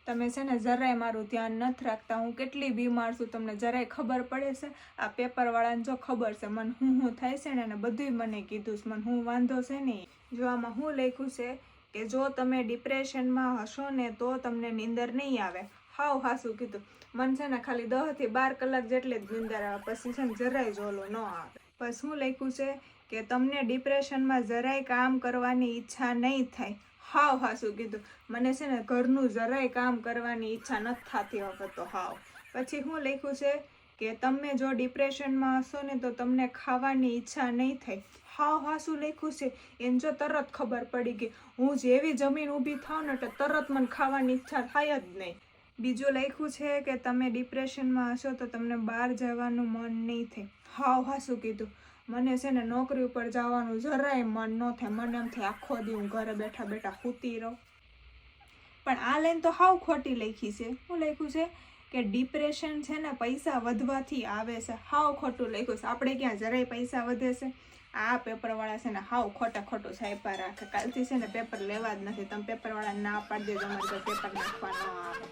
તમે છે ને જરાય મારું ધ્યાન નથી રાખતા. હું કેટલી બીમાર છું તમને જરાય ખબર પડે છે? આ પેપરવાળાને જો ખબર છે મને હું થાય છે ને, એને બધુંય મને કીધું છે, મને હું વાંધો છે ને. જો આમાં હું લખ્યું છે કે જો તમે ડિપ્રેશનમાં હશો ને તો તમને નીંદર નહીં આવે. હાવ હાસું કીધું. મને છે ને ખાલી 10 થી 12 કલાક જેટલી જ નીંદર આવે, પછી છે ને જરાય જ ઓલું ન આવે. પછી શું લખ્યું છે કે તમને ડિપ્રેશનમાં જરાય કામ કરવાની ઈચ્છા નહીં થાય. હાવ હાસું કીધું. મને છે ને ઘરનું જરાય કામ કરવાની ઈચ્છા નથી થતી હવે તો હાવ. પછી શું લખ્યું છે કે તમે જો ડિપ્રેશનમાં હશો ને તો તમને ખાવાની ઈચ્છા નહીં થાય. હાવ હાસું લખ્યું છે. એને જો તરત ખબર પડી ગઈ. હું જેવી જમીન ઊભી થાવ ને એટલે તરત મને ખાવાની ઈચ્છા થાય જ નહીં. બીજું લખ્યું છે કે તમે ડિપ્રેશનમાં હશો તો તમને બહાર જવાનું મન નહીં થાય. હાવ હાસું કીધું. મને છે ને નોકરી ઉપર જવાનું જરાય મન ન થાય. મને એમ થાય આખો દી હું ઘરે બેઠા બેઠા સૂતી રહું. પણ આ લાઈન તો હાવ ખોટી લખી છે. શું લખ્યું છે કે ડિપ્રેશન છે ને પૈસા વધવાથી આવે છે. હાવ ખોટું લખ્યું છે. આપણે ક્યાં જરાય પૈસા વધે છે? આ પેપરવાળા છે ને હાવ ખોટું સાયપા રાખે. કાલથી છે ને પેપર લેવા જ નથી. તમે પેપરવાળાને ના પાડી દેજો, અમારે પેપર નાખવા ન આવે.